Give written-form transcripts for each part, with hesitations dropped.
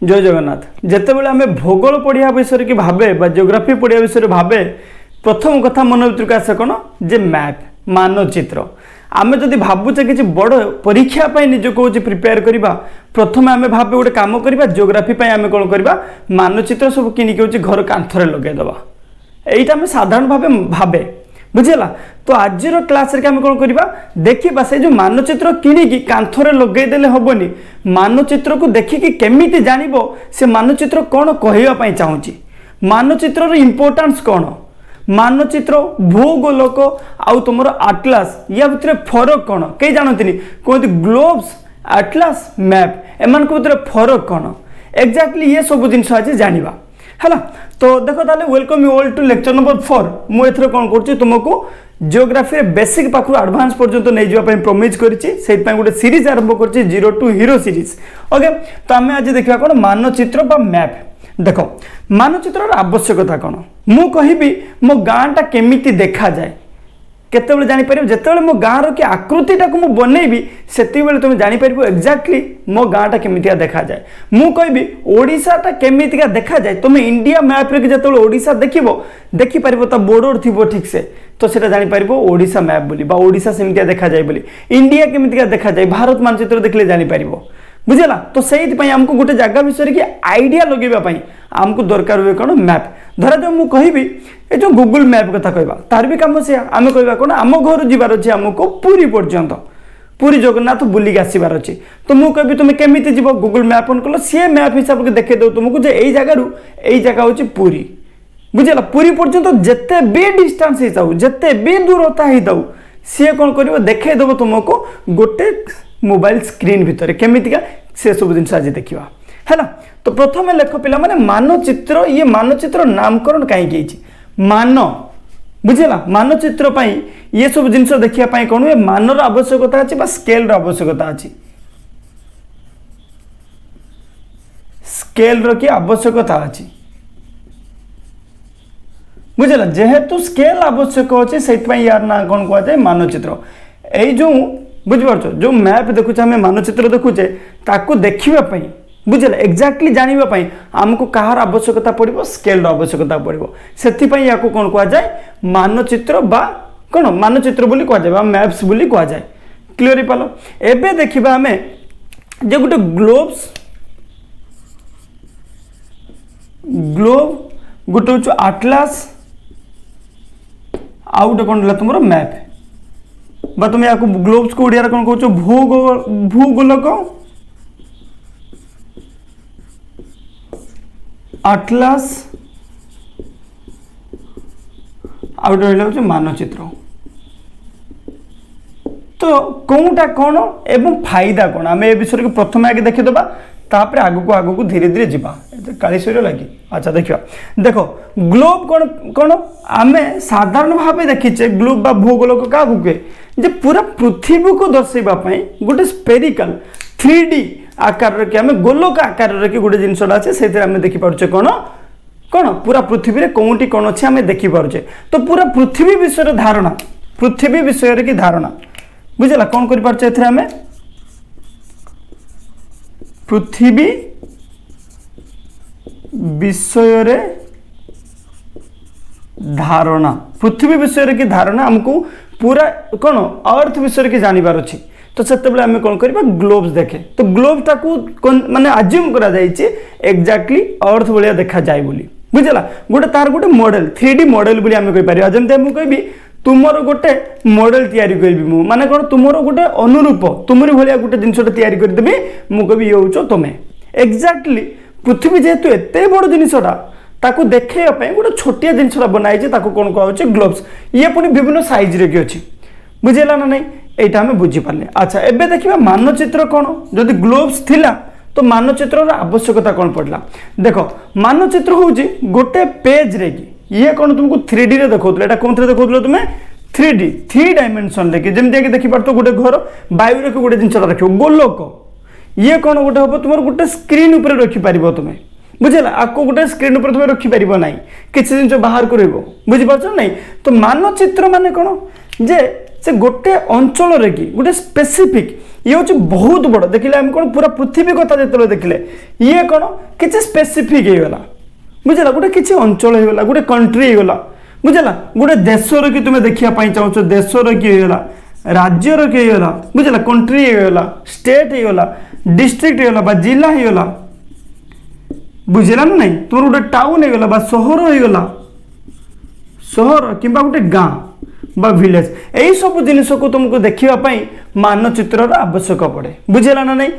जय जगन्नाथ। जितेबाला आम भूगोल पढ़िया विषय की भावे जियोग्राफी पढ़िया विषय भावे प्रथम कथा मन भर आसे कौन जे मैप मानचित्र आम जदि भावुचे कि बड़ परीक्षा निजक हूँ प्रिपेयर करवा प्रथम आम भावे गोटे कम करवा जियोग्राफी आम कौन करवा मानचित्र सब किनिक हूँ घर कांथरे लगेदबा यहीटा आम साधारण भावे भावे बुझेगा। तो आज क्लास रे आम कौन करवा देखा से जो मानचित्र किणिकी कांथरे लगेदेले हेनी मानचित्र को देखिकी केमिति जानिबो से मानचित्र कौन कहवाई चाहूँगी मानचित्र इंपोर्टान्स कौन मानचित्र भूगोलक आउ तुम आटलास या भितर फरक कौन कई जानती कहते ग्लोब्स आटलास मैप एम भितर फरक कौन एक्जाक्टली ये सब जिन आज जाना है। तो देखो ताले welcome you all to lecture number 4 मुझे कौन कर तुमको जियोग्राफी बेसिक पाखु एडवांस पर्यंत नहीं जावाई प्रमिज करी गोटे सीरीज आरंभ कर zero to hero series okay. तो आम आज देखा कौन मानचित्र बा मैप देख मानचित्र आवश्यकता कौन मु कहि मो गाँटा केमिति देखा जाए केतेबेले जानिपर जितेबाला मो गाँव कि आकृतिटा को बनईबी से तुम जापर एक्जाक्टली मो गाँटा केमितिका देखा जाए मु कहि ओडिशाटा केमितिका देखा जाए तुम इंडिया मैप रे जो ओडिशा देखिपर बोर्डर थी ठीक से तो सेटा जानिपर ओडिशा मैप बोली बा ओडिशा सेमितिका देखा जाए बोली इंडिया केमितिका देखा जाए भारत मानचित्र देखले जानिपर बुझेगा। तो से आमको गोटे जगह विषय की आइडिया लगेवाई आमको दरकार हुए कौन मैप धरा जो मुझे कहि जो गूगल मैप कथा कहवा तार भी कम से आम कहवा कौन आम घर जीवार अच्छे आमको पुरी पर्यंत पुरी जगन्नाथ बुलिक आसबार अच्छे तो मुझे कहि तुम केमिति जीव गूगल मैप ऑन कल सी मैप हिसाब से देखे दो तुमको जे यही जगार यही जगह हूँ पुरी बुझेगा पुरी पर्यंत जिते भी डिस्टेंस होता जिते भी दूरता होता सी कौन कर देखे देव तुमको गोटे मोबाइल स्क्रीन भितर केमितिका से सब जिन आज देखा है ना। तो प्रथम लेख पिला माने मानचित्र ये मानचित्र नामकरण कहीं मान बुझेगा मानचित्र ये सब जिन देखा कौन हुए मानर आवश्यकता अच्छी स्केल आवश्यकता अच्छी स्केल की आवश्यकता अच्छी बुझेगा जेहेतु स्केल आवश्यक अच्छे से यार ना कौन कहुए मानचित्र यही जो बुझिपार जो मैप देखुचे आम मानचित्र देखुचे ताकू देखापी बुझेगा एक्जाक्टली जानापी आमको कहार आवश्यकता पड़ो स्केल आवश्यकता पड़ो से या कौन कहुए मानचित्र बा कौन मानचित्र बोली कहुए मैप्स बोली कहुए क्लियर पाल। एबे देखिबा आमे जे गोटे ग्लोब गोटे हूँ आटलास आउ गोटे कौन तुम मैप बा तुम या ग्लोब्स को ओडिया कौन कहो भूगोलक आटलास आउट मानचित्र तो कौटा कौन एवं फायदा कौन आम ए विषय को प्रथम आगे देखीदबा तापर आगू आगू धीरे धीरे जीवा काली शरीर लगी। अच्छा देखिए देखो ग्लोब कौन कौन आम साधारण भाव देखीचे ग्लोब बा भूगोलक क्या कहे जे पूरा पृथ्वी को दर्शाइवाई गोटे स्पेरिकल 3D आकार कि आम गोलक आकार कि गोटे जिनसा अच्छे से देखिपे कौन कौन पूरा पृथ्वी में कौटी कौन अच्छे आम देखिपे तो पूरा पृथ्वी विषय धारणा पृथ्वी विषय की धारणा बुझेगा कौन कर पृथ्वी विषय धारणा पृथ्वी विषय की धारणा हमको पूरा कौन अर्थ विषय की जानवर अच्छी तो से आम कौन करवा ग्लोब्स देखे तो ग्लोब टाकू माने आज्यूम करा एक्जाक्टली अर्थ भाया देखा जाए बोली बुझेगा गोटे तार गोटे मॉडल 3D मॉडल बोली आम कहीपर जमी मुझे कहि तुमर गोटे मॉडल तैयारी करी माने कौन तुमर गोटे अनुरूप तुमरी भाया गोटे जिनसा तैयारी करदेवी मुझे ये हूँ तुम्हें एक्जाक्टली पृथ्वी जेहेतु एत बड़ जिनसा ताकू देखापी गोटे छोटिया जिनसा बनाई कौन कहे ग्लोब्स ये पुणी विभिन्न साइज रे अच्छी बुझेगा ना नहीं यहाँ आम बुझीपारे। अच्छा एबे देखिए मानचित्र कौन जदि ग्लोब्स थिला तो मानचित्र आवश्यकता कौन पड़ला देखो मानचित्र हूँ गोटे पेज रे कि ये कौन तुमको 3D रे देखो कौन थे देखो तुम्हें 3D 3 डायमेंशन लेकिन जमी देखिपार तो गोटे घर वायु रखी गोटे जिनसा रख गोलक ये कौन गोटे हम तुम गोटे स्क्रीन उपर रखिपार तुम्हें बुझेगा आपको गोटे स्क्रीन उपर तुम रखिपार ना किसी जिन बाहर कर बुझीपार नहीं तो मानचित्र माने कौन जे से गोटे अंचल रे कि गोटे स्पेसिफिक ये हूँ बहुत बड़ देखिले आम कौन पूरा पृथ्वी कथा जो देखिले ये कौन किसी स्पेसिफिक होगा बुझला गोटे किसी अंचल होगा गोटे कंट्री होगा बुझला गोटे देशर कि तुम्हें देखापी चाहो देशर कि होगा राज्यर कि होगा बुझला कंट्री होगा स्टेट होगा डिस्ट्रिक्ट होगा जिला होगा बुझला ना नहीं तुम गोटे टाउन होगा सहर होगा सहर कि गोटे गाँ बा विलेज यही सब जिनिस को तुमको देखापी मानचित्र आवश्यक पड़े बुझेगा ना नहीं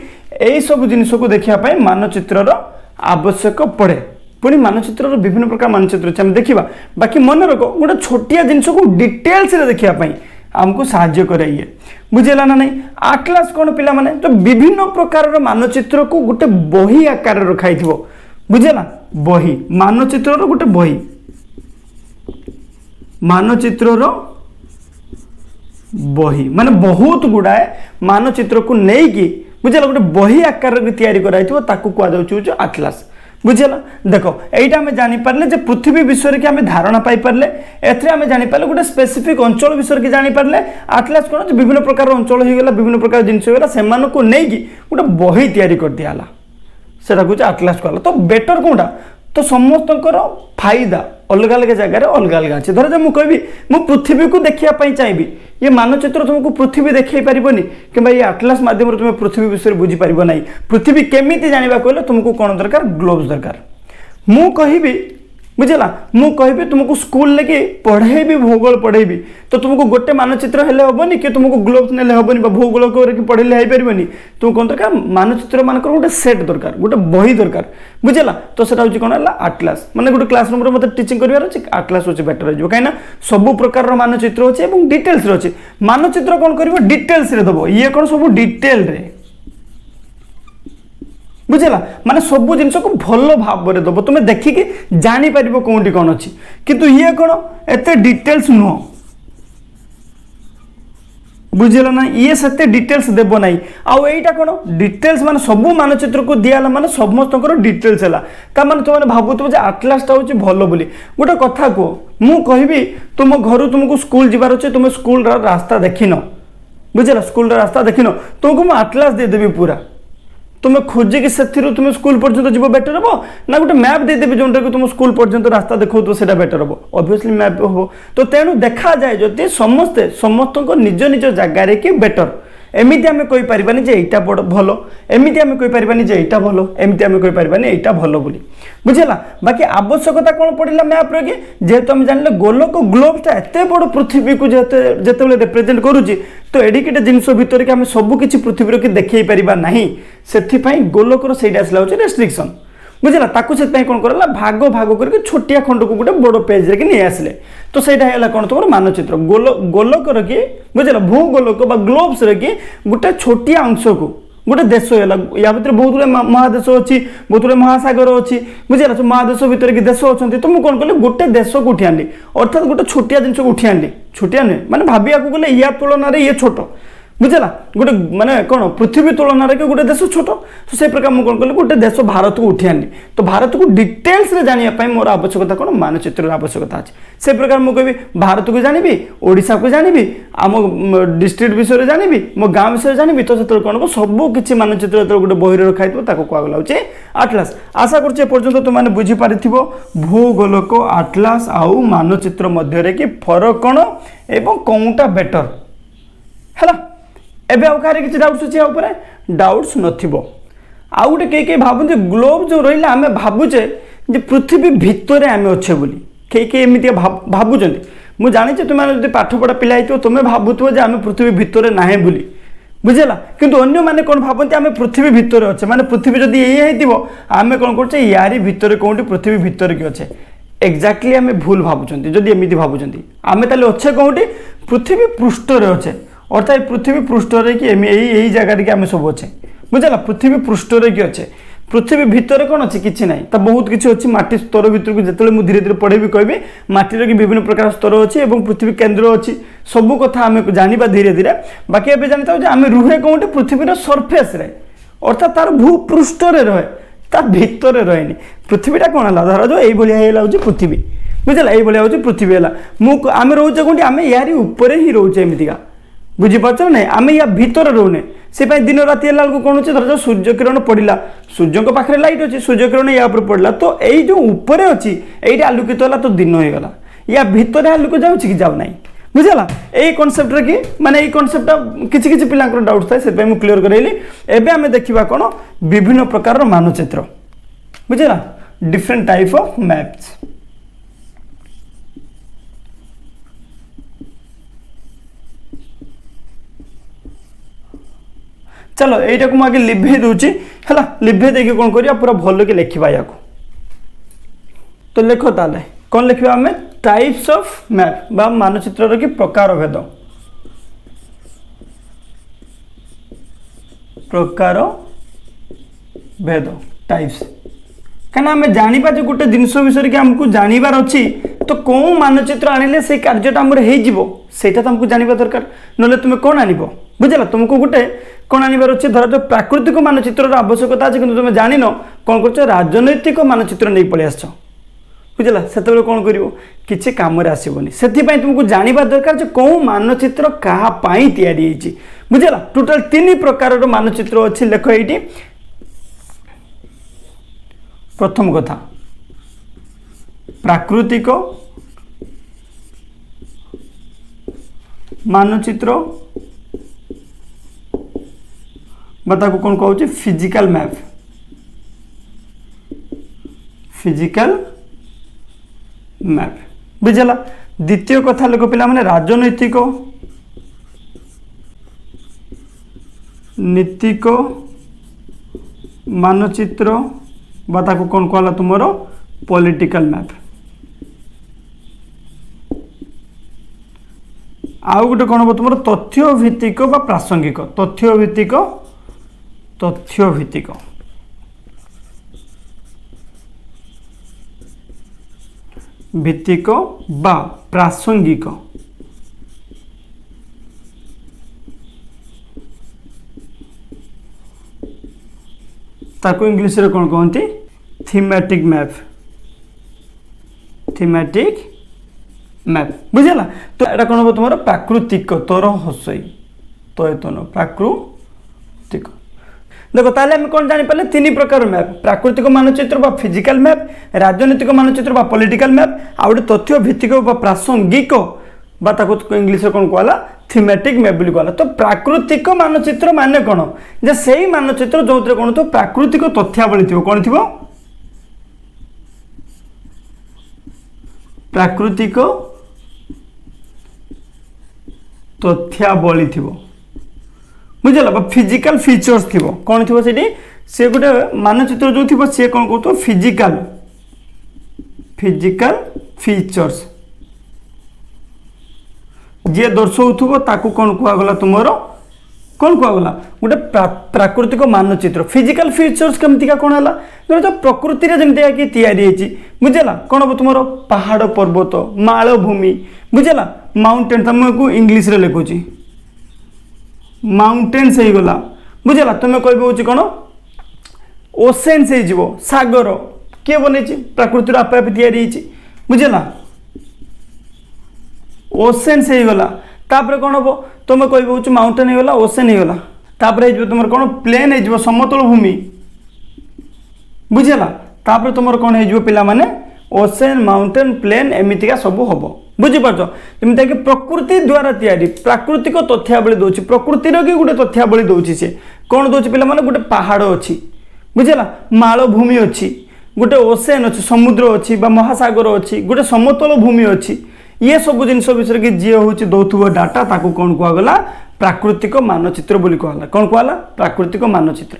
यही सब जिनिस को देखापी मानचित्र आवश्यक पड़े पुणी मानचित्र विभिन्न प्रकार मानचित्र अच्छे देखा बाकी मन रख गोटे छोटिया जिनिस को डिटेल्स देखापी आमको साहाय्य कराइए बुझेगा ना नहीं आटलास कौन पिला माने तो विभिन्न प्रकार मानचित्र को गोटे बही आकार रखाई बुझेगा बही मानचित्र गोटे बही मानचित्र बही माने बहुत गुड़ाए मानचित्र को लेकिन बुझेगा गोटे बही आकार तैयारी करा आटलास बुझेगा देखो यहीटा आम जानीपारे जे पृथ्वी विषय की आम धारणा पाइपारे एम जानीपारे गोटे स्पेसिफिक अंचल विषय की जानीपारे आटलास कौन विभिन्न प्रकार अंचल होगा विभिन्न प्रकार जिनस होगा से गोटे बही तैयारी कर दिया सेटा कह आटलास कहला तो बेटर कौटा तो समस्त फायदा अलग अलग जगह अलग अलग अच्छे धर मुझे कहबी मु पृथ्वी को देखापी चाहिए ये मानचित्र तुमको पृथ्वी देखई पारनी कि ये आटलास माध्यम तुम पृथ्वी विषय बुझीपार ना पृथ्वी केमी जाना कहले तुमको कौन दरकार ग्लोब्स दरकार मु कहबी बुझेगा मु कहबी तुमको स्कूल लेके पढ़ेबी भूगोल पढ़ेबी तो तुमको गोटे मानचित्र हेले हेनी कि तुमको ग्लोब्स ने हेनी भूगोल पढ़े हो पारनि तुम कौन दरकार मानचित्र मान गोटे सेट दरकार गोटे बही दरकार बुझेगा तो सेटा हूँ कौन है आटलास माने गोटे क्लासरूम रे मतलब टीचिंग कर आटलास हूँ बेटर हो कहीं सब प्रकार मानचित्र अच्छे और डिटेल्स अच्छे मानचित्र कौन कर डिटेल्स दब ये कौन सब डिटेल रे बुझेगा माने सब जिन को भल भाव में दब तुम्हें देखिकी जापर कौटी कौन अच्छी किंतु ये कौन एत डिटेल्स नुह बुझेगा ना ये से डिटेल्स देव ना आईटा कौन डिटेल्स माने सब मानचित्र को दिया माने समस्त डिटेल्स है मैंने तुमने भावुव आटलासटा हूँ भल बोली गोटे कथा कह मु कहबी तुम घर तुमको स्कूल जबार अच्छे तुम स्कूल रास्ता देखिन बुझेगा स्कूल रास्ता देखिन तुमको मुझे आटलास देदेवी पूरा तुम्हें खोजिकी से तुम स्कूल पर्यंत जीव बेटर हम ना गोटे मैप देदेवी जोटा कि तुम स्कूल पर्यंत रास्ता देखो से बेटर हम ऑब्वियसली मैप हम तो तेणु देखा जाए जदि समस्ते समस्त निज निज जगार कि बेटर एमती आम कहीपरि जे यहाँ बड़ भल एमती आम कहीपरि जे यहाँ भल एमती आम कहीपरि यहाँ भल बोली बुझेगा बाकी आवश्यकता कौन पड़ा मैप रे जेहेतु आम जान गोलक ग्लोब्सटा एत बड़ पृथ्वी को जिते रिप्रेजेंट करुच्ची तो एडिकेटे जिनस भितर कि आम सबकि पृथ्वी की देखई पार ना से गोलकर से आसला हूँ रेस्ट्रिक्शन बुझेगा ताकू से कौन कर भाग भाग करके छोटिया खंड को गोटे बड़ पेज रे नहीं आसले तो सहीटा कौन तुम मानचित्र गोलकर कि बुझेगा भूगोलक ग्लोब्स रे कि गोटे छोटिया अंश को गोटे देश है या भर बहुत गुड़े महादेश अच्छी बहुत गुड़े महासागर अच्छी बुझेगा महादेश भितर कि देश अच्छा तो मुझे कौन कल गोटे देश को उठी आनी अर्थात गोटे छोटिया जिन उठी आनी छोटिया नुहे मैंने भाविया गले या तुलन ये छोट बुझेगा गोटे माने कौन पृथ्वी तुलन में गोटे देश छोट तो से प्रकार मुझे कौन कल गोटे देश भारत को उठी आनी तो भारत को डिटेल्स रे जानापी मोर आवश्यकता कौन मानचित्र आवश्यकता अच्छे से प्रकार मुझे कहबी भारत को जानी ओडिशा को जानी आम डिस्ट्रिक्ट विषय जानी मो गाँ विषय जानी तो से कौन सबकि मानचित्र जो गोटे बही रखाई कहला हूँ आटलास आशा करपर्यंत तुमने बुझीपार भूगोलक आटलास आउ मानचित्र मध्य कि फरक कौन एवं कौटा बेटर है एबे आउ कहार किसी डाउट्स अच्छे ऊपर डाउट्स नथिबो आउ गोटे कई भावते ग्लोब जो रहा आम भावुचे पृथ्वी भितर आम अच्छे बोली कई एमती भावुं मुझे जानी तुम्हें पाठ पढ़ा पिला तुम्हें भावुव आम पृथ्वी भितर ना बोली बुझेगा किंतु अन्य माने कौन भावती आम पृथ्वी भितर अच्छे माने पृथ्वी जब ये आम कौन करछे यारी भितर कौटी पृथ्वी भितर कि अच्छे एक्जाक्टली आम भूल भावुं जदि एमती भावुं आम ताले अच्छे कौटी पृथ्वी पृष्ठ अच्छे अर्थात पृथ्वी पृष्ठ कि यही जगह कि आम सब अच्छे बुझेगा पृथ्वी पृष्ठ कि अच्छे पृथ्वी भितर कौन अच्छे कि ना तो बहुत किसी अच्छी माटी स्तर भितर को जिते मुझे धीरे धीरे पढ़ेबी कहबी माटीर कि विभिन्न प्रकार स्तर अच्छी और पृथ्वी केन्द्र अच्छी सबू कथा आम जाना धीरे धीरे बाकी एवं जानी था आम रुहे कौटे पृथ्वीर सरफेस रे अर्थात तार भूपृष्ठ रहे ता भितर रहे पृथ्वीटा कौन है धर जो ये हूँ पृथ्वी बुझेगा ये हूँ पृथ्वी है आम रोचे कौटी आम यारी ऊपर ही रोचे एमतीका बुझीपार ना आम या भितर रोने से दिन राति है कौन होता धर सूर्य किरण पड़ा सूर्य पाखे लाइट अच्छी सूर्य किरण या पड़ा तो यही जो ऊपर अच्छी ये आलोकित है तो दिन हो गला या भितर आलोक जाऊँ कि जाऊ ना बुझेगा यही कनसेप्ट कि माने कनसेप्टा किसी पिला डाउट थाए से क्लीयर करैली एबे आमे देखिबा कोन विभिन्न प्रकार मानचित्र बुझेगा डिफरेंट टाइप ऑफ मैप्स। चलो यहीटा को मुझे लिभे दूची है लिभे देखिए कौन करिया पूरा भल के लिखा या तो लिख ताले कौन लिखा आम टाइप्स ऑफ मैप बा मानचित्र की प्रकार भेद टाइप्स कहीं आम जाना जो गोटे जिनस विषय कि आमको जानवर अच्छी तो कौन मानचित्र आनिले से कार्यटा आम होटा तुमको जानवा दरकार ना तुम कौन आनब बुझेगा तुमको गोटे कौन आनबार अच्छे धर जो प्राकृतिक मानचित्र आवश्यकता अच्छे कि तुम जान कौन कर राजनैतिक मानचित्र नहीं पलि आस बुझेगा से कौन कर किसी कम आसबनी से तुमको जानवा दरकार जो कौन मानचित्र क्या या बुझेगा टोटाल 3 प्रकार मानचित्र अच्छी लेख ये प्रथम कथा प्राकृतिक मानचित्र बता को कौन कहूँ फिजिकल मैप बुझेगा द्वितीय कथा लोक पिला माने राजनैतिक नीतिक मानचित्र बता को कौन कहला तुमरो पॉलिटिकल मैप आउ गोटे कौन हम तुम तथ्य भित्तिक बा प्रासंगिक तथ्य भित्तिक बा प्रासंगिक ताको इंग्लिश रे कौन कहती थीमेटिक मैप बुझेगा तो यहाँ कौन हम तुम प्राकृतिक तोर हसई तयतन प्राकृतिक देखो ताले हम कौन जानी पाले 3 प्रकार मैप प्राकृतिक मानचित्र बा फिजिकल मैप राजनैतिक मानचित्र बा पॉलिटिकल मैप आ गोटे तथ्य भित्तिक बा प्रासंगिक बा ताको इंग्लिश रे कौन कहला थीमेटिक मैप बोली कहला तो प्राकृतिक मानचित्र माने कौन जे सेही मानचित्र जो कौन तो प्राकृतिक तथ्यावली थी कौन थी प्राकृतिक तथ्यावली थी बुझेगा फिजिकल फीचर्स थी कौन थी से गोटे मानचित्र जो थी सी कौन कहते फिजिकल फीचर्स जी दर्शाऊ ताकू कौन कहगला तुम कौन कहगला गोटे प्राकृतिक मानचित्र फिजिकल फीचर्स केमतिका कौन है जो प्रकृति जमी कि बुझेगा कौन हम तुम पहाड़ पर्वत मालभूमि बुझेगा माउंटेन तुमको इंग्लिश रे लिखुची माउंटेन्स हो गला बुझेगा तुम कह कौन ओसेन्स हो सागर किए बन प्रकृति आपे आपे तैयारी बुझेगा ओसेन्स हो गला तापर कौन हम तुम कह माउंटेन हो गला ओसेन हो गला तापर तुम कौन प्लेन हो समतल भूमि बुझेगा तापर तुम कौन हो पिला माने ओसेन माउंटेन प्लेन एमतीका सब हम बुझीपार जमी कि प्रकृति द्वारा तैयारी प्राकृतिक तथ्यावली दौर प्रकृतिर कि गोटे तथ्यावली दौर सी कौन दौर पिला माने गोटे पहाड़ अच्छी बुझेगा मालभूमि अच्छी गोटे ओसेन अच्छी समुद्र अच्छी महासागर अच्छी गोटे समतल भूमि अच्छी ये सब जिन विषय कि जी हूँ दौथुव डाटा ताकू कौन कहगला प्राकृतिक मानचित्र बोली कहला कौन कहला प्राकृतिक मानचित्र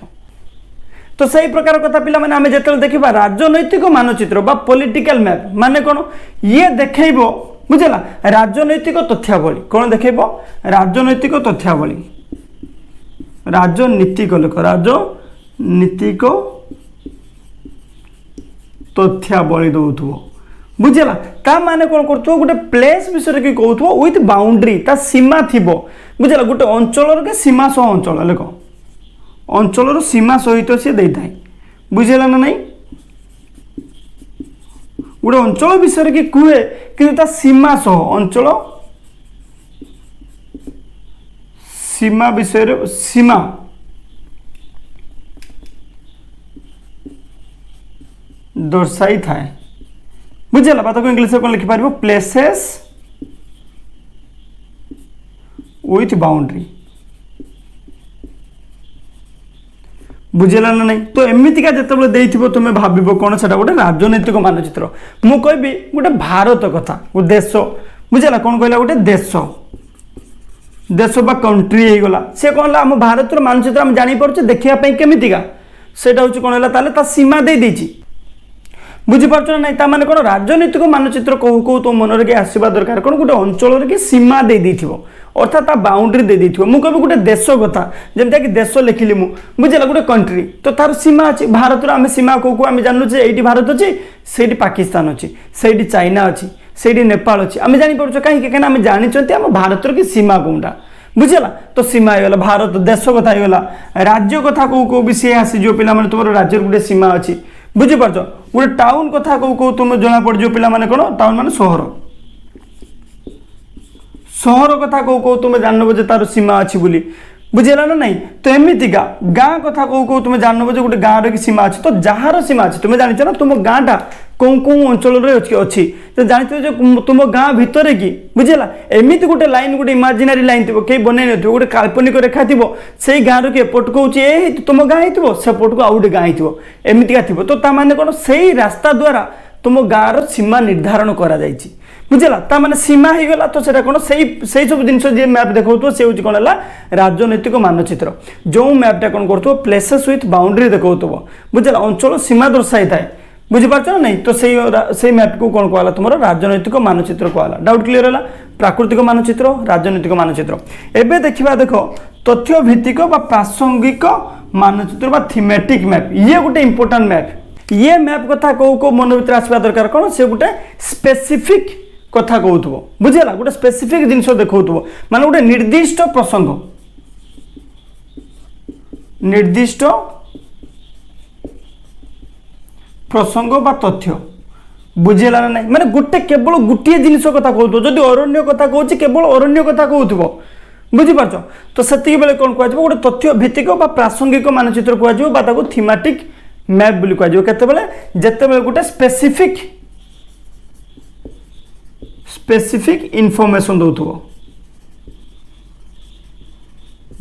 तो सही प्रकार कथा पिला माने आमे जेतल देखिबा राजनैतिक मानचित्र बा पॉलिटिकल मैप माने कौन ये देखैबो बुझेगा राजनैतिक तथ्यावली कौन देखैबो राजनैतिक तथ्यावली राजनीतिक लोक राजनीतिक तथ्यावली दौथुव बुझेगा ता माने कौन करथो गोटे प्लेस विषय कि कहथो विथ बाउंड्री ता सीमा थिबो बुझेगा गोटे अंचल के सीमा सह अंचल लेख अंचल सीमा सहित सी दे थाए बुझेगा ना नहीं गोटे अंचल विषय कि कहे कि सीमा सह अंचल सीमा विषय सीमा दर्शाई थाए बुझेगा बात को इंग्लिश कौन लिखिपार प्लेसेस विथ बाउंड्री बुझेगा ना नहीं तो एमतीका जो तुम्हें भाव कौन से गोटे राजनैतिक मानचित्र मु कहबी गोटे भारत कथा गोटे देश बुझेगा कौन कहला गोटे देश देश बा कंट्री हो गला से कौन आम भारत मानचित्र आम जापर देखापी केमितिका से कौन है सीमा दे देछि बुझीपार ना नहीं ताने कौन राजनैतिक मानचित्र कहू कहू तो मन के आसवा दरकार कौन गोटे अंचल के सीमा दे देथिबो अर्थात ता बाउंड्री दे देथिबो मु कहबी गोटे देश कथा जेमता कि देश लिखिली मु बुझेला गोटे कंट्री तो तार सीमा अछि भारत आम सीमा कहू आम जानू जे एठी भारत अछि सेठी पाकिस्तान अछि सेठी चाइना अछि सेठी नेपाल अछि आम जानि परछो काहे कि आम जानिचंती आम भारत की सीमा कोनटा बुझेला तो सीमा होगला भारत देश कथा होगला राज्य कथा कहू कहू भी सी आसीज पिला माने तुम राज्य गोटे सीमा अच्छी बुझीपार गोटे टाउन कथा कहू कहू तुम जना पड़ पिला माने कौन टाउन माने सहर सहर कथा कहू कहू तुम जानब जे तार सीमा अच्छी बोली बुझेला ना नहीं तो एमतीका गाँ कथा कहू कहू तुम जानब जे गोटे गाँव की सीमा अच्छी तो जार सीमा अच्छी तुम जान ना तुम गाँटा कौ कौ अंचल अच्छी तो जानते तुम गाँ भितर कि बुझेला एमती गोटे लाइन गोटे इमाजिनारी लाइन थी कहीं बन गोटे काल्पनिक रेखा थी से गाँव रु एपट को तुम गाँ हो सेपट को आउ गोटे गाँ हो एमतीका थी तो ताने कौन से रास्ता द्वारा तुम गाँव सीमा निर्धारण करा बुझेला ताने सीमा हो गला तो सेटा कौन से सब जिन जी मैप देखो से कौन है राजनैतिक मानचित्र जो मैपटा कौन कर प्लेसेस विथ बाउंड्री देखो बुझेला अंचल सीमा दर्शाई थाए बुझीपार ना नहीं तो से मैप को कौन कहला तुम राजनैतिक मानचित्र कहला डाउट क्लियर है प्राकृतिक मानचित्र राजनैतिक मानचित्र एबे देखिबा देखो तथ्य भित्तिक बा प्रासंगिक मानचित्र बा थीमेटिक मैप ये गोटे इंपोर्टेंट मैप ये मैप कथा कौ कौ मन भीतर आसवा दरकार कौन से गोटे स्पेसिफिक कथा कहूथबो बुझेला गोटे स्पेसिफिक जिनस देखौथबो माने गोटे निर्दिष्ट प्रसंग निर्दिष्ट प्रसंग बा तथ्य बुझेला ना नहीं माने गोटे केवल गोटे जिनिस कथा कहूथबो जदि अरण्य कथा कहूची केवल अरण्य कथा कहूथबो बुझीपार तो सेतिक बेले कोन कहजबो गोटे तथ्य भित्तिक बा प्रासंगिक मानचित्र कहजबो बा ताको थीमेटिक मैप बोली कहजबो केते बेले जते बेले गोटे स्पेसिफिक इनफॉरमेशन दउथबो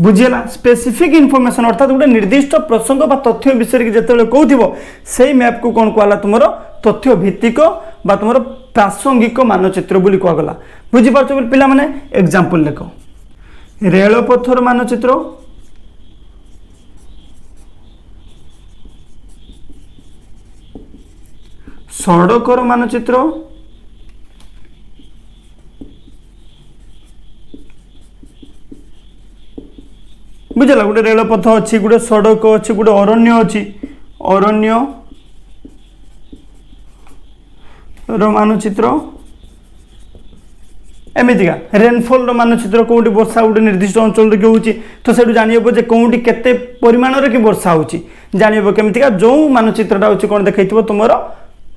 बुझेला स्पेसिफिक इनफॉरमेशन अर्थात गोटे निर्दिष्ट प्रसंग बा तथ्य विषय की जिते कहूथबो से मैप को कौन कहला तुमर तथ्य भित्तिक बा तुमर प्रासंगिक मानचित्र बोली कहगला बुझीपार पिला माने एग्जांपल लेख रेलपथर मानचित्र सड़कर मानचित्र बुझेला गोटे रेलपथ अच्छी गोटे सड़क अच्छी गोटे अरण्य अच्छी अरण्य मानचित्र एमतीका रेनफॉल मानचित्र कौटी वर्षा गोटे निर्दिष्ट अंचल के होची तो से जानब जे कौटी केते परिमाण की वर्षा होची जानब केमितिका जो मानचित्रटा होची कौन देखैथिबो तुमरो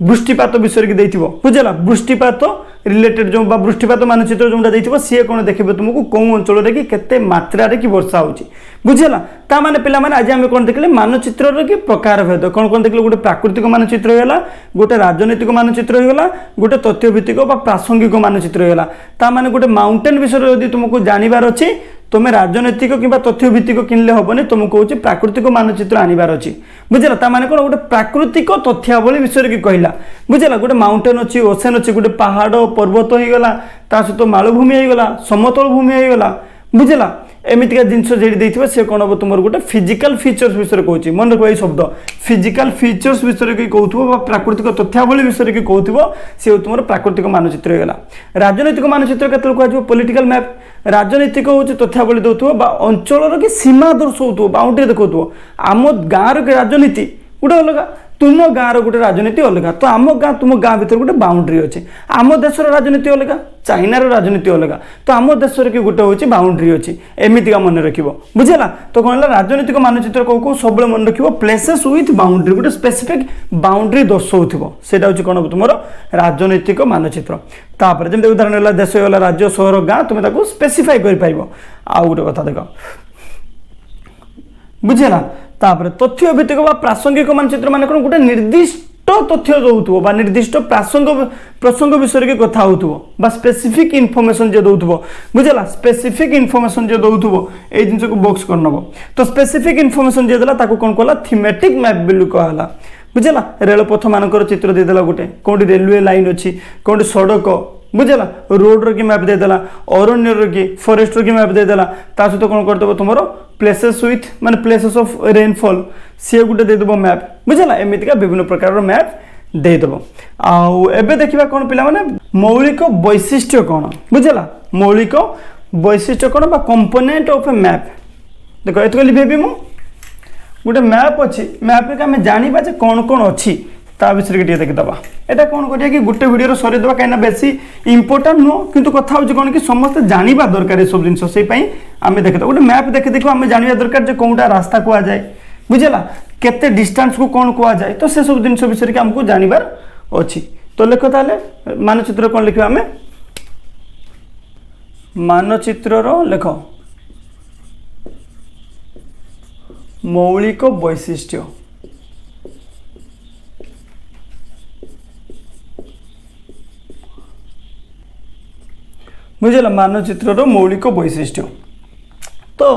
वृष्टिपात विषय की देथिबो बुझेला वृष्टिपात रिलेटेड जो वृष्टिपात मानचित्र जोटा देथिबो सी कौन देखिबो तुमको कौ अंचल रे कि केते मात्रा रे की वर्षा होची बुझेला ता माने पिला माने आज हम कौन देखले मानचित्र रे की प्रकार भेद कौन कौन देखले गोटे प्राकृतिक मानचित्र होला गोटे राजनैतिक मानचित्र होला गोटे तथ्य भित्तिक बा प्रासंगिक मानचित्र होला ता माने गोटे माउंटेन विषय यदि तुमको जानिबार अछि तुम्हें राजनैतिक कि तथ्य भित्तिक किनले हेनी तुमको हूँ प्राकृतिक मानचित्र आनबार अच्छी बुझेला ता माने कौन गोटे प्राकृतिक तथ्यावली विषय की कहला बुझेला गोटे माउंटेन अच्छी ओसेन अच्छी गोटे पहाड़ पर्वत हो गला ता सहित मालभूमि हो गला समतल भूमि हो गला बुझेला एमतीका जिनस जे सी कौन हम तुम गोटे फिजिकल फीचर्स विषय कहूँ मन रख ये शब्द फिजिकल फीचर्स विषय की कहूँ प्राकृतिक तथ्यावली विषय की कहूँ सी तुम प्राकृतिक मानचित्र होगा राजनैतिक मानचित्र के कह पॉलिटिकल मैप राजनैतिक हूँ तथ्यावली दौथो अंचल की सीमा दर्शाऊ बाउंड्री देखो आम गाँव की राजनीति गोटे अलग तुम गाँव गोटे राजनीति अलग तो आम गाँ तुम गाँ भर गोटे बाउंड्री अच्छे आम देशर राजनीति अलग चाइनार राजनीति अलग तो आम देश कि गोटे हूँ बाउंड्री अच्छी एमतीका मन रख बुझेगा तो कौन है राजनीतिक मानचित्र कौ कौ सब मन रख प्लेसेस विथ बाउंड्री गोटे स्पेसिफिक बाउंड्री दर्शाऊ से कौन तुम राजनीतिक मानचित्र तापर जमी उदाहरण है देश गला राज्य सहर गाँ तुम स्पेसिफाई कर आउ गोटे कथा देख बुझेगा तापर तथ्य भित्तिक प्रासंगिक मानचित्र मान कौन गोटे निर्दिष्ट तथ्य दौथुव निर्दिष्ट प्रसंग विषय की कथा हो स्पेसिफिक इनफॉरमेशन जे दौथुव बुझेगा स्पेसिफिक इनफॉरमेशन जे दौथुव ए जिनस को बॉक्स कर नब तो स्पेसिफिक इनफॉरमेशन जे देला ताको कौन कहला थीमेटिक मैप बिल्लु कहला बुझेगा रेलपथ मानकर चित्र देदेला गोटे कौटी रेलवे लाइन अच्छी कौटी सड़क बुझेगा रोड रो की मैप देदेला अरण्य की फॉरेस्ट रो की मैप देदेला ता सहित कौन करदेव तुम प्लेसेस विथ माने प्लेसेस ऑफ रेनफॉल सी गोटे देदेव मैप बुझेगा एमतीका विभिन्न प्रकार मैप देदेव आबे देखा कौन पिला माने मौलिक वैशिष्ट्य कौन बुझेगा मौलिक वैशिष्ट्य कौन कंपोनेंट ऑफ ए मैप देख ये लिखेबी मु गोटे मैप अच्छी मैप आम जाना कौन कौन अच्छी ता विषय के देखीदबा यहाँ कौन करिया कि गोटे वीडियो सरीदेवा कहीं बेसी इंपोर्टाट नुह कि कथा हूँ कौन कि समस्त जाना दरकार ये सब जिन से आम देखा गोटे मैप देखी देखो आम जाना दरकार जो कौटा रास्ता कहुए बुझेगा केते डिस्टेंस को कौन कहुए तो से सब जिन विषय आमको जानवर अच्छी तो लेख ताले मानचित्र कौन लिखा आम मानचित्र लेख मौलिक वैशिष्ट्य बुझेगा मानचित्र मौलिक वैशिष्ट्य तो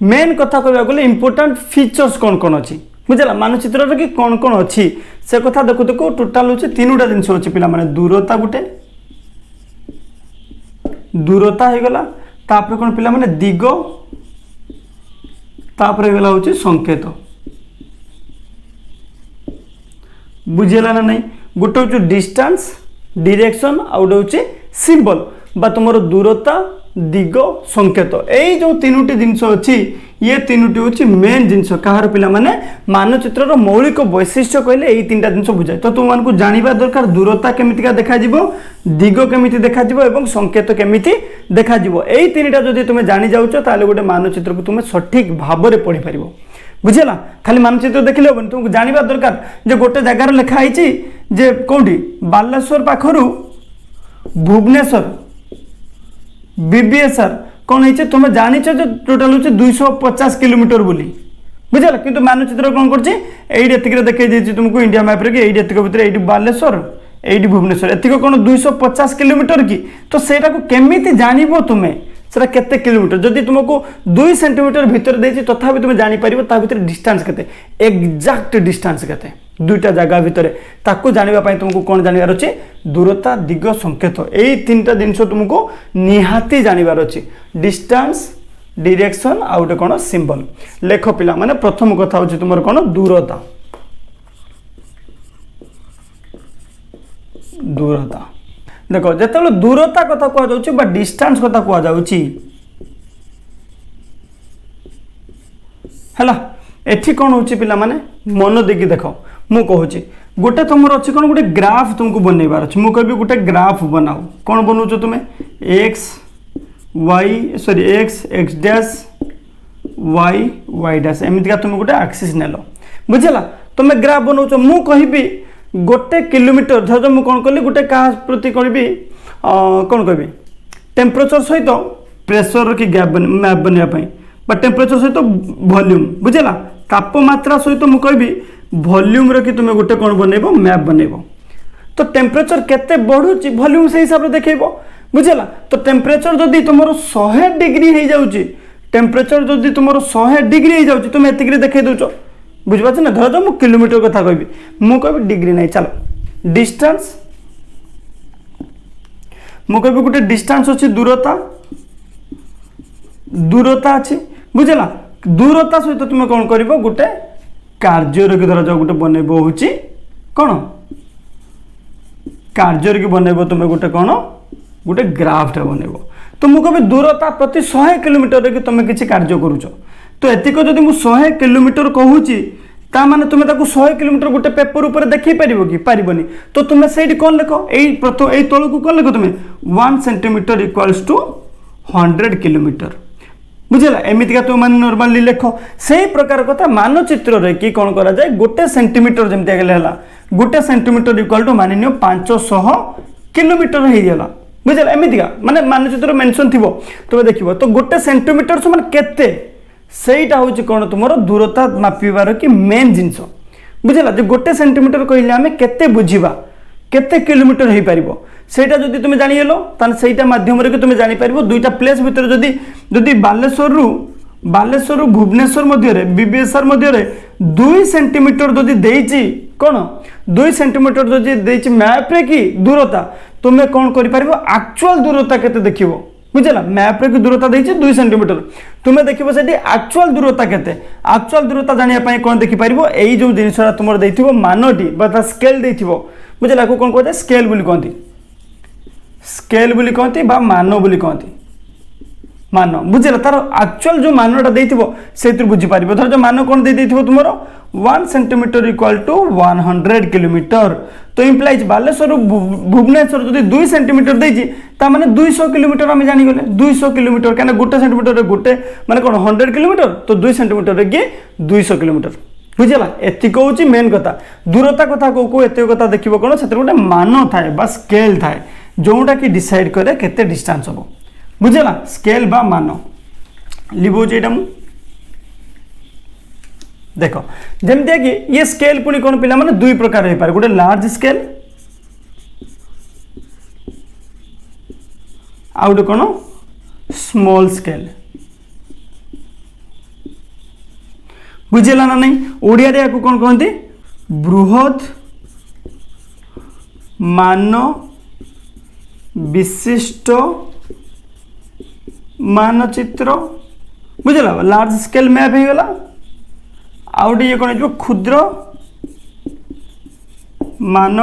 मेन कथा कहवा गले इंपोर्टेंट फीचर्स कौन कौन अच्छी बुझेगा मानचित्र कि कौन कौन अच्छी से कथा देखु देखु टोटाल हूँ तीनोटा जिन अच्छी पिला माने दूरता गोटे दूरता हो गला तापर कौन पिला माने दिग तापर गला हूँ संकेत बुझेगा ना नहीं गोटे हूँ डिस्टेंस डायरेक्शन आ गोटे हूँ सिंबल बा तुम दूरता दिग संकेत यही जो तीनोटी जिनस अच्छी ये तीनोटी हूँ मेन जिनस कहार पिला माने मानचित्र मौलिक वैशिष्ट्य कहले यही तीन टा जिनस बुझाए तो तुम मानक जानवा दरकार दूरता केमितिका देखा दिग केमिति देखा एवं संकेत केमिति देखा यही तीन टा जदि तुम जानी जाउछ ताले गोटे मानचित्र को तुम सठिक भाव में पढ़ी पार बुझेगा खाली मानचित्र देखले हेनी तुमको जानवा दरकार जे गोटे जगार लिखाई जे कौटी बालेश्वर पाखरु भुवनेश्वर बीबीएसआर कौन है तुम जानी टोटाल हूँ 250 किलोमीटर बोली बुझेगा किंतु मानचित्र कौन कर देखी तुमको इंडिया मैप रे कि भितर ये बालेश्वर ये भुवनेश्वर एतिक कौन 250 किलोमीटर की तो सेटा को केमिति जानिबो तुम्हें सेटा केते किलोमीटर जदि तुमको 2 सेंटीमीटर भीतर देछि तथापि तुम जानि परिबो ता भीतर डिस्टेंस केते एग्जैक्ट डिस्टेंस केते दुईटा जगह भितर ताको जानिबा पई तुमको कौन जानिबार अछि दूरता दिग संकेत यही तीनटा जिनस तुमको निहाती जानिबार अछि डिस्टेंस डायरेक्शन आ गोटे कौन सिंबल लेख पिला माने प्रथम कथा हूँ तुम कौन दूरता दूरता देखो जिते दूरता कथा कह डिस्टेंस कथा कहुच्छी है एठी कौन हो पिला माने मन देखी देख मु कहूँ गोटे तुम अच्छी कौन गोटे ग्राफ तुमको बनइबार अच्छे मुझे कहबी गोटे ग्राफ बनाओ कौन बनाऊच तुम्हें x x dash y dash एमतीका तुम गोटे एक्सिस नेल बुझेगा तुम ग्राफ बनाऊच मु कहबी गोटे किलोमीटर धर मुझे कौन कली गोटे क्या प्रति करी कौन कहबी टेम्परेचर सहित प्रेशर की गैप मैप बनवाई टेम्परेचर सहित वॉल्यूम बुझेगा तापमात्रा सहित मुझे कहबी वॉल्यूम रे कि तुम गोटे कौन बनइबो मैप बनइबो तो टेम्परेचर केते बढ़ुची वॉल्यूम से हिसाब से देखइबो बुझेला तो टेम्परेचर जदि तुमरो 100 डिग्री हो जाउची टेम्परेचर जदि तुमरो 100 डिग्री हो जाउची तुम एतिक रे देखै दोचो बुझबाछ ना धर मु किलोमीटर कथा कहबी मु कहबी डिग्री नहीं चलो डिस्टेंस मु कहबी गोटे डिस्टेंस अछि दूरता अछि बुझेला दूरता सहित तुम कौन करिवो गोटे कार्य रखी धर जाओ गोटे बनइब हूँ कौन कार्य रखी बनइब तुम गोटे कौन गोटे ग्राफटे बनइब तो मुझे कभी दूरता प्रति 100 किलोमीटर कि तुम किसी कार्य करुच तो एतिक जदि मु 100 किलोमीटर कहूँ ता माने तुम 100 किलोमीटर गोटे पेपर ऊपर देखी पारिबो कि पारिबोनी तो तुम से कौन लेख यही प्रथम यही तौक कौन लेख तुम 1 सेंटीमीटर इक्वाल्स टू 100 किलोमीटर बुझेगा एमतीका तुम मैंने नॉर्मली लेख से प्रकार कथा मानचित्र रे कि कौन करा जाए गोटे सेंटीमीटर जमती है गोटे सेंटीमीटर इक्वाल टू मान 500 किलोमीटर हो गला बुझेगा एमतीका माने मानचित्र मेंशन थी तुम देखो तो गोटे सेंटीमीटर से माने केते सेटा हूँ कौन तुम दूरता मापिबार कि मेन जिनस बुझेगा जो गोटे सेंटीमीटर कहले आम केते बुझा केते किलोमीटर हो पार सेटा जदि तुम जानीगल तान सेटा माध्यम रे तुम जापर दुईटा प्लेस भितर जदि जदि बालेश्वर भुवनेश्वर मध्य बीबीएसआर मध्य 2 सेंटीमीटर जदि देइछि कौन 2 सेंटीमीटर जदि देइछि मैप रे कि दूरता तुम कौन कर एक्चुअल दूरता केते देखिबो बुझेगा मैप रे कि दूरता देइछि 2 सेंटीमीटर तुम देखिबो सेठी एक्चुअल दूरता केते एक्चुअल दूरता जानिया पई कौन देखि पारिबो एई जो जिनिसरा तुमर देइथिबो मानटी बा स्केल देइथिबो बुझेला को कौन कहते स्केल बोली कहती स्केल बोली कहती बा मान बोली कहती मान बुझेगा तार एक्चुअल जो मानटा देइथिबो सेतिर बुझी पारिबो धर जो मान कौन दे देइथिबो तुमर 1 सेंटीमीटर इक्वल टू 100 किलोमीटर तो इम्प्लाइज बालेश्वर भुवनेश्वर जदि 2 सेंटीमीटर देइछि ता माने 200 किलोमीटर आम जानीगले 200 किलोमीटर क्या गोटे सेंटीमीटर गोटे माने कौन 100 किलोमीटर तो 2 सेंटीमीटर किए 200 किलोमीटर बुझेगा एतिक हूँ मेन कथा दूरता कथा को एत कथा देखो कौन से गोटे मान थाए बा स्केल थाए जोटा कि डिसाइड करे केते डिस्टेंस हम बुझेगा स्केल बा मान लिखुचे यहाँ मुझे देख जमती कि ये स्केल पुणी कौन पिला माने 2 प्रकार हो पारे गोटे लार्ज स्केल आ गोटे कौन स्मॉल स्केल बुझेगा ना नहीं ओडिया रे को कौन कहते बृहत मान विशिष्ट मानचित्र बुझेगा लार्ज स्केल मैप हो गला आउटे ये कौन हो क्षुद्र मान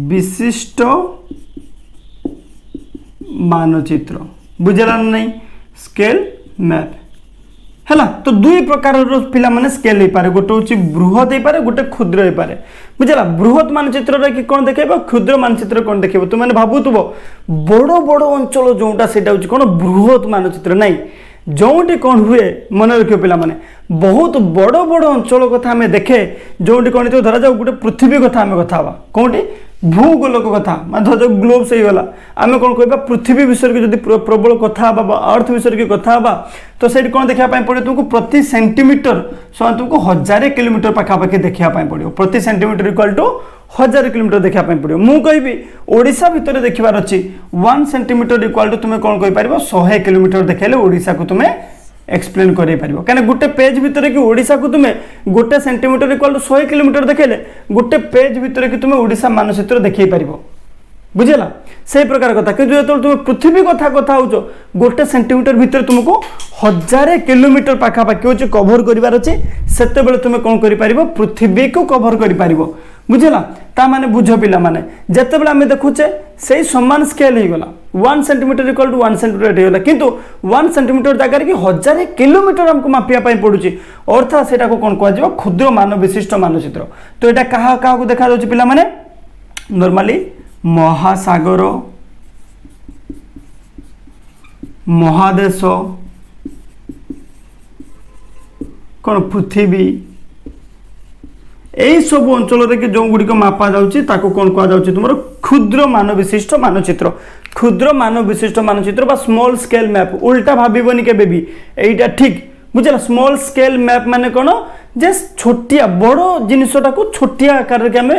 विशिष्ट मानचित्र बुझेगा ना नहीं स्केल मैप है तो 2 प्रकार पिला माने स्केल हो पारे गोटे हूँ बृहत हो पारे गोटे क्षुद्र हो पारे बुझेगा बृहत मानचित्र कि कौन देखेब क्षुद्र मानचित्र कौन देखेब तुम मैंने भावुव बड़ बड़ अंचल जोटा से कौन बृहत मानचित्र नाई जोटी कौन हुए मन रख पिला माने बहुत बड़ बड़ अंचल कथा आम देखे जोटी कौन धरा जाऊ गोटे पृथ्वी कथा आम कथा कौटी भूगोलक कथा मैं धर जाऊ ग्लोब्स होगा आम कौन कह पृथ्वी विषय की प्रबल कथा अर्थ विषय की कथा तो से कौन देखा पड़े तुमको प्रति सेंटीमीटर तुमको 1000 किलोमीटर पाखापाखि देखा पड़ो प्रति सेंटीमीटर इक्वल टू 1000 किलोमीटर देखा पड़ो मु कहि ओडिशा भितर देखबार अच्छी 1 सेंटीमीटर इक्वल टू तुम कौन कह 100 किलोमीटर देखेले ओडिशा को तुम्हें एक्सप्लेन कर कहीं गोटे पेज भितर कि ओडिशा को तुम गोटे सेंटीमीटर इक्वल टू 100 किलोमीटर देखेले गोटे पेज भितर कि तुम ओडिशा मानचित्र देखई पार बुझेगा से प्रकार कथा कि जो तुम पृथ्वी कथा कथा हो गोटे सेंटीमीटर भितर तुमको 1000 किलोमीटर पाखापाखि हूँ कभर करार अच्छे से तुम कौन कर पृथ्वी को कभर कर बुझेगा ता माने बुझ पिला माने जिते बड़े आम देखुचे से समान स्केल हो गला 1 सेंटीमीटर इक्वल टू 1 सेंटीमीटर हो गला किंतु 1 सेंटीमीटर जगह कि 1000 किलोमीटर हमको मापिया पड़ुची अर्थात से कौन कह क्षुद्र मान विशिष्ट मानचित्र तो यहाँ क्या देखा पिला माने नॉर्मली महासागर महादेश कौन पृथ्वी यही सब अंचल के जो गुड़िक मापा जाऊँगी कौन कह तुम क्षुद्र मान विशिष्ट मानचित्र क्षुद्र मान विशिष्ट मानचित्र बा स्मॉल स्केल मैप उल्टा भावनी के भी यहीटा ठीक बुझे स्मॉल स्केल मैप माने कौन जे छोटिया बड़ जिनटा को छोटिया आकार के आम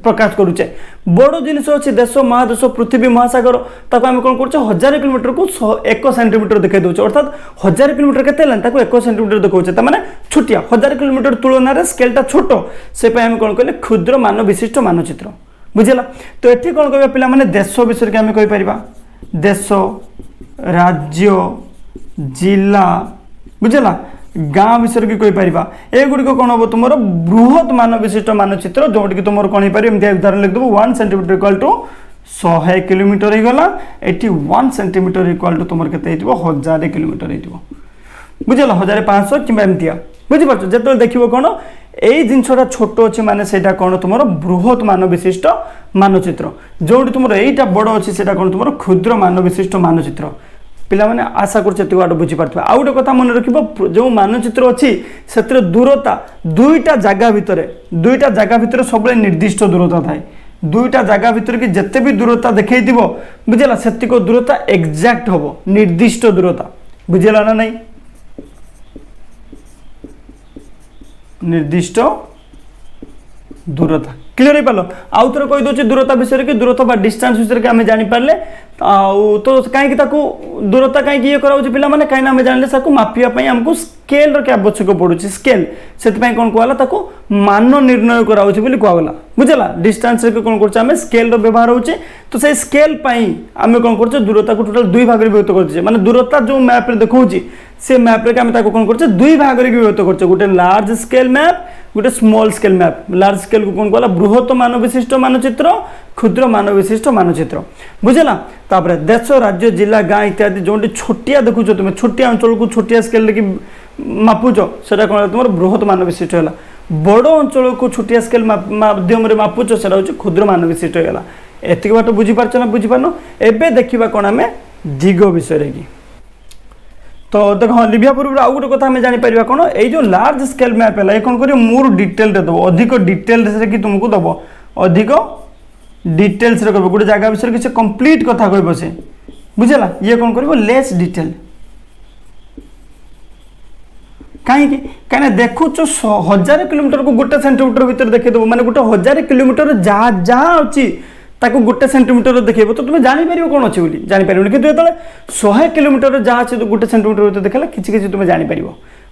प्रकाश करुचे बड़ जिनस अच्छे देश महादेश पृथ्वी महासागर ताको आम कौन कर 1000 किलोमीटर को 1 सेंटीमीटर देखा दूचे अर्थात 1000 किलोमीटर के 1 सेंटीमीटर देखा मैंने छोटिया 1000 किलोमीटर तुलन स्केलटा छोट से आम कौन कहले क्षुद्र मान विशिष्ट मानचित्र बुझेगा तो ये कौन कह पिला माने देश विषय के आम कहीपर देश राज्य जिला बुझेगा गाँ विषय की कहीपर एगुड़िक कौन हम तुम बृहत मान विशिष्ट मानचित्र जोटि तुम कौन हो पारे उदाहरण लिखदेव 1 सेंटीमीटर इक्वल टू 100 किलोमीटर हो गला ये 1 सेंटीमीटर इक्वल टू तुम के 1000 किलोमीटर हो बुझल 1500 कि एमती बुझिपार जो देखो कौन यही जिनसा छोट अच्छे माने से कौन तुम बृहत मान विशिष्ट मानचित्र जो तुम यहीटा बड़ अच्छे से कौन तुम क्षुद्र मान विशिष्ट मानचित्र पिला माने आशा कर बुझीपार आउ गोटे कथा मन रख जो मानचित्र अच्छी से दूरता दुईटा जगह भितर सब निर्दिष्ट दूरता थाए दुईटा जगह भितर कि जिते भी दूरता देखई बुझेगा से दूरता एक्जाक्ट हम निर्दिष्ट दूरता बुझेगा ना नहीं निर्दिष्ट दूरता क्लियर हो पाल आउ थे कहीदे दूरता विषय कि दूरता डिस्टेंस विषय के आम जापर तो कहीं दूरता कहीं ये कराऊँ पिला माने कहीं आम जाने मापियापी आमको स्केल रे आवश्यक पड़ुଛି स्केल से कौन कहला मान निर्णय कराऊँ कहला बुझेगा डिस्टेंस कौन कर स्केल व्यवहार होचे तो से स्केल आम कौन कर दूरता को टोटाल दुई भाग में विभक्त कर माने दूरता जो मैप देखा से मैप रे आम कौन कर दुई भाग में विभक्त कर गोटे लार्ज स्केल मैप गोटे small scale map large scale को कौन कहला बृहत मान विशिष्ट मानचित्र क्षुद्र मान विशिष्ट मानचित्र बुझेगा तापर देश राज्य जिला गाँ इत्यादि जो छोटिया देखुच तुम छोटिया अंचल को छोटिया स्केल की मापुच से कौन तुम बृहत मान विशिष्ट है बड़ अंचल को छोटिया स्केल माध्यम मापुच से हूँ क्षुद्र मान विशिष्ट है एति बाट बुझीपार ना बुझीपार एवं देखा कौन आम दिग विषय की तो देख हाँ लिभिया पूर्व आउ गोटे कथा आम जापर कौन ये जो लार्ज स्केल मैप है ये कौन कर मोर डिटेल दब अधिक डिटेल कि तुमको दब अधिक डिटेल्स कह गोटे जगह विषय किसी कंप्लीट कथा कह से बुझेगा ये कौन कर लेस डिटेल कहीं कहीं देखुच 1000 किलोमीटर को गोटे सेंटीमीटर भीतर देखो माने गोटे 1000 किलोमीटर जहाँ जहाँ अच्छी ताको गोटे सेंटीमीटर देखेब तो तुम जापर कौन अच्छे बोली जापर कि जो 100 किलोमीटर जहाँ अच्छे गोटे सेंटीमीटर भीतर देखला कि तुम जापर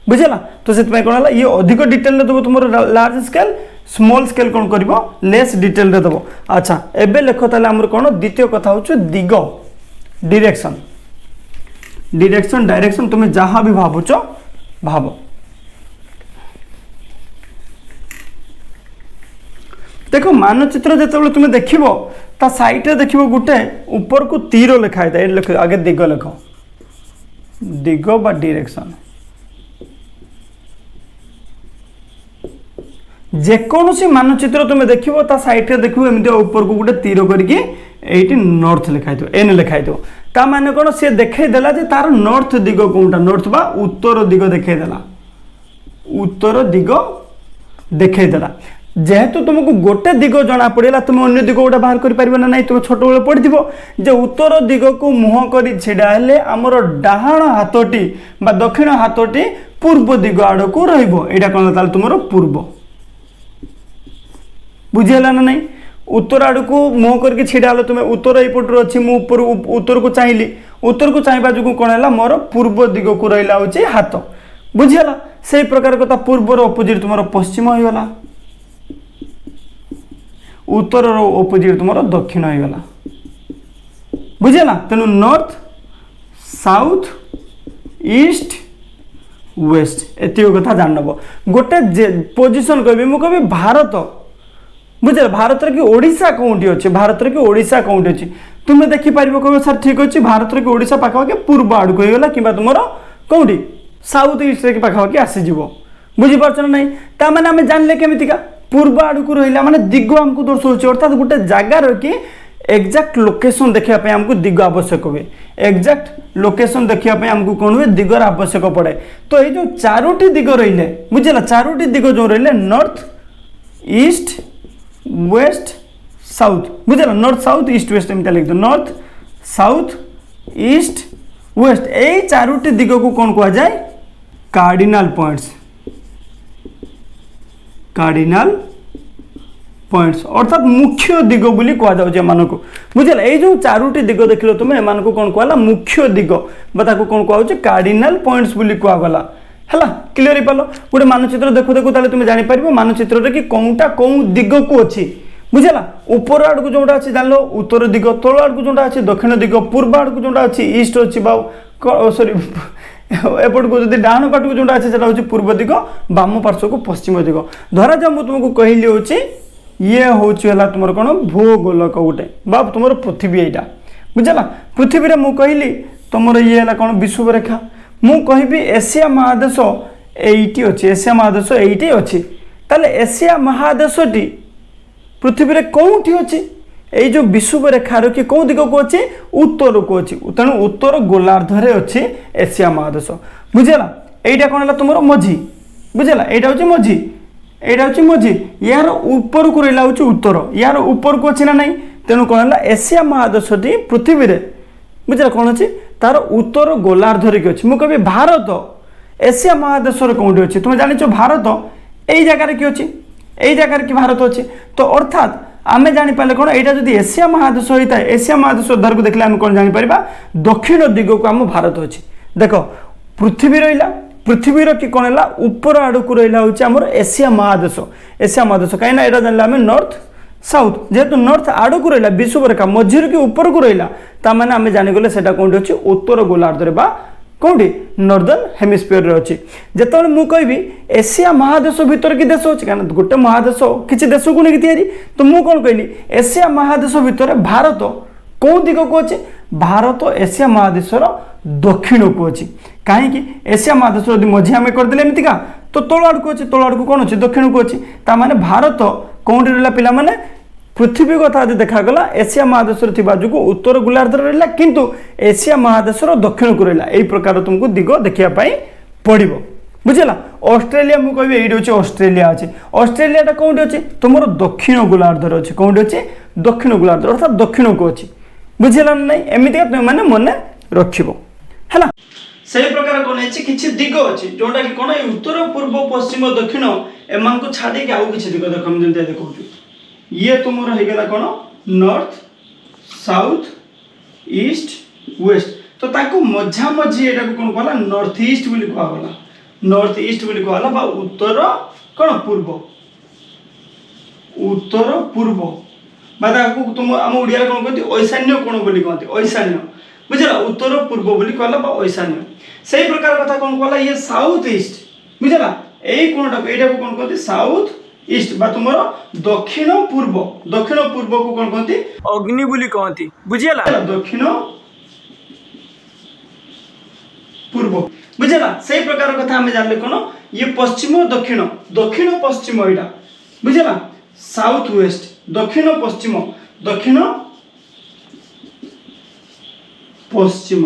बुझेगा तो से कौन है ये अधिक डिटेल दब तुम लार्ज स्केल स्मॉल स्केल कौन कर लेस डिटेल दब अच्छा एबे लेख ताले आमर कौन द्वितीय कथा हो दिग डायरेक्शन डायरेक्शन तुम जहाँ भी भावुच भाव देखो मानचित्र जो तुम देख ता साइड रे देख गोटे ऊपर को तीर लिखाई था लिख आगे दिग लिख दिग बा डायरेक्शन जेकोसी मानचित्र तुम देख साइड रे देख एमती ऊपर को गोटे तीर करके नॉर्थ लिखाई थो एन लिखाई थो ता माने कौन सी देखईदेला तार नॉर्थ दिग कौटा नॉर्थ बा उत्तर दिग देखईदेला उत्तर दिग देखईदेला जेहेतु तुमको गोटे दिग जना पड़ा तुम अन्य दिग गोटे बाहर कर ना तुम छोट बेले पढ़ी जे उत्तर दिग को मुह कर छिड़ा हेले आमर डाहाण हाथटी बा दक्षिण हाथटी पूर्व दिग आड़ को रहा कौन तुम पूर्व बुझीगला ना नहीं उत्तर आड़ को मुह करके छिड़ा हेलो तुम उत्तर यपटर अच्छी मुझे उत्तर को चाहिए उत्तर को चाहिए जो कौन है मोर पूर्व दिग को रहा हूँ हाथ बुझीगला से प्रकार कथा पूर्वर अपोजिट तुम पश्चिम होगला उत्तर अपोजिट तुम दक्षिण होगला बुझेगा तेणु नॉर्थ साउथ ईस्ट वेस्ट एति कथा जान गोटे पोजिशन कह भारत बुझे भारत की ओडिशा कौटी अच्छे भारत की ओडिशा कौटी अच्छी तुम्हें देखिपार कह सर ठीक अच्छे भारत की ओडिशा पाखापाखि पूर्व आड़ को होगा कि तुम कौटी साउथ ईस्ट के पाखापाखि आसीज बुझीपार ना नहीं ताने आम जानले केमितिका पूर्व आड़ को रहा माने दिग आमको दर्शाऊँ अर्थात गोटे जगार कि एक्जाक्ट लोकेशन देखापी आमको दिग आवश्यक हुए एक्जाक्ट लोकेशन देखापी आमको कौन हुए दिगर आवश्यक पड़े तो ये जो चारोटी दिग रही बुझेगा चारोटी दिग जो रही नॉर्थ ईस्ट वेस्ट साउथ बुझेगा नॉर्थ साउथ ईस्ट वेस्ट एमती लिख दो नॉर्थ साउथ ईस्ट वेस्ट यही चारोटी दिग को कौन कह जाए कार्डिनल पॉइंट्स कार्डिनल पॉइंट्स अर्थात मुख्य दिग बोली कहुँ बुझेगा ये जो चारोटी दिग देख तुम एम को कौन कहला मुख्य दिग बताको कौन कहुँ कार्डिनल पॉइंट्स बोली कहगला है क्लीयर हो पाल गोटे मानचित्र देखु देखु ताले तुम जापर मानचित्र कि कौटा कौ दिग को अच्छी बुझेगा ऊपर आड़ को जोटा अच्छी जान लो उत्तर दिग तल आड़ को जोटा अच्छी दक्षिण दिग पूर्व आड़ को जोटा अच्छी ईस्ट अच्छी सॉरी एपट को जब डाण पाट को जोटा अच्छे से हूँ पूर्व दिग बाम पार्श्व को पश्चिम दिग धरा जाओ मुझे तुमको कहली हूँ ये हूँ तुम कौन भूगोलक गोटे बा तुम पृथ्वी यहाँ बुझेगा पृथ्वी में मुझे कहली तुम ये है कौन विषुव रेखा मु कहबी एशिया महादेश एईटी अच्छी, एशिया महादेश एईटी अच्छी, ताले एशिया महादेशटी पृथ्वी रे कौटी अच्छी, ये जो विषुव रेखार कि कौ दिग को अच्छी, उत्तर को अच्छी, तेणु उत्तर गोलार्धरे अच्छी एशिया महादेश। बुझेगा এইটা কোন হলো তোমার মঝি, বুঝলা এইটা হচ্ছে মঝি, এইটা হচ্ছে মঝি, ইয়ার উপরকু রহিলা হচ্ছে উত্তর, ইয়ার উপরকু আছে না নাই, তেণু কোন হলো এশিয়া মহাদেশটি পৃথিবীরে বুঝলা কোন আছে তার উত্তর গোলার্ধরে কি আছে। মু কবি ভারত এশিয়া মহাদেশর কোটি আছে, তুমি জানিছ ভারত এই জায়গায় কি আছে, এই জায়গায় কি ভারত আছে। তো অর্থাৎ আমি জাঁপারে কোণ এইটা যদি এশিয়া মহাদেশ হয়ে থাকে, এশিয়া মহাদেশ ধারক দেখলে আমি কোণ জাঁপার দক্ষিণ দিগকু আম ভারত আছে। দেখ পৃথিবী রহিলা, পৃথিবীর কি কোণ হল উপর আড়ক রহিলা হচ্ছে আমার এশিয়া মহাদেশ, এশিয়া মহাদেশ কहीं এটা জানলে আমি নর্থ সাউথ, যেহেতু নর্থ আড়ক রহিলা বিষুব রেখা মঝির কি উপরকু রহিলা, তার মানে আমি জানিগলে সেটা কোণটি হচ্ছে উত্তর গোলার্ধরে বা কোণটি নর্দর্ন হেমিস্ফিয়র अच्छी। যেতবে মু কবি এশিয়া মহাদেশ ভিতরে কি দেশ আছে, কারণ গোটে মহাদেশ কিছু দেশকে নিয়ে তৈরি, তো মু কোণ কহিলি এশিয়া মহাদেশ ভিতরে ভারত কেউ দিগকু আছে, भारत एशिया महादेशर दक्षिण को अच्छी, कहीं एशिया महादेश यदि मझी आम करदे एमतीका तो तल आड़ को अच्छी, तल आड़ को कौन अच्छी दक्षिण को अच्छी, तार भारत कौटी रहा पिला माने पृथ्वी कथा यदि देखागला एशिया महादेश जो उत्तर गोलार्ध रहा, किंतु एशिया महादेशर दक्षिण को रहा, यही प्रकार तुमको दिग देखापी पड़ो बुझेगा। ऑस्ट्रेलिया मुझे कह ये ऑस्ट्रेलिया अच्छे, ऑस्ट्रेलिया कौटी अच्छी तुम दक्षिण गोलार्धर अच्छे, कौटी अच्छे दक्षिण गोलार्ध अर्थात दक्षिण को अच्छी, बुझेगा ना एमती तुम मैंने मन रखिबो है से प्रकार कौन है किसी दिग अच्छी जोटा कि कौन उत्तर पूर्व पश्चिम दक्षिण एम को छाड़ी आउ कि दिग देख जमी देखा ये तुम रहीगला कौन नॉर्थ साउथ ईस्ट वेस्ट, तो ताको मझा मझी यहाँ कौन कहला नॉर्थ ईस्ट बोली कहला, नॉर्थ ईस्ट बोली कहला उत्तर कौन पूर्व, उत्तर पूर्व तुम आम ओडिया कौन कहते ईशान्य कोण बोली कहते, ईशान्य बुझला उत्तर पूर्व बोली कहला ईशान्य। से प्रकार कथा कौन कहला ये साउथ ईस्ट बुझला, यही कोणटा को कौन कहते साउथ ईस्ट बा तुम दक्षिण पूर्व, दक्षिण पूर्व को कौन कहते अग्नि बोली कहती बुझला, दक्षिण पूर्व बुझला। से प्रकार कथा आम जानले कौन ये पश्चिम दक्षिण, दक्षिण पश्चिम यहाँ बुझला, साउथ वेस्ट दक्षिण पश्चिम, दक्षिण पश्चिम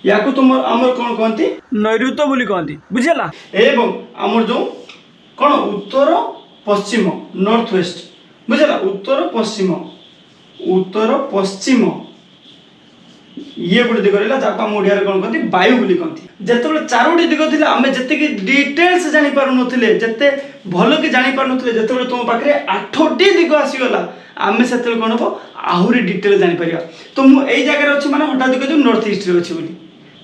या तुम आमर कौन कहती नैऋत्य बोली कहती बुझेगा। एवं आमर जो कौन उत्तर पश्चिम नॉर्थ वेस्ट बुझेगा, उत्तर पश्चिम, उत्तर पश्चिम ये गोटे दिग रहा जहाँ आम ओडिया कौन कहती वायु बोली कहती। जिते चारोटी दिग थी आम जी डिटेल्स जापर नुले जिते भल कि जापर नुले, जो तुम पाखे 8टी दिग आसीगला आम से कौन हम आहरी डिटेल जापर। तो मुझे जगह अच्छी मैंने हठात कहते नॉर्थ ईस्ट अच्छी बोली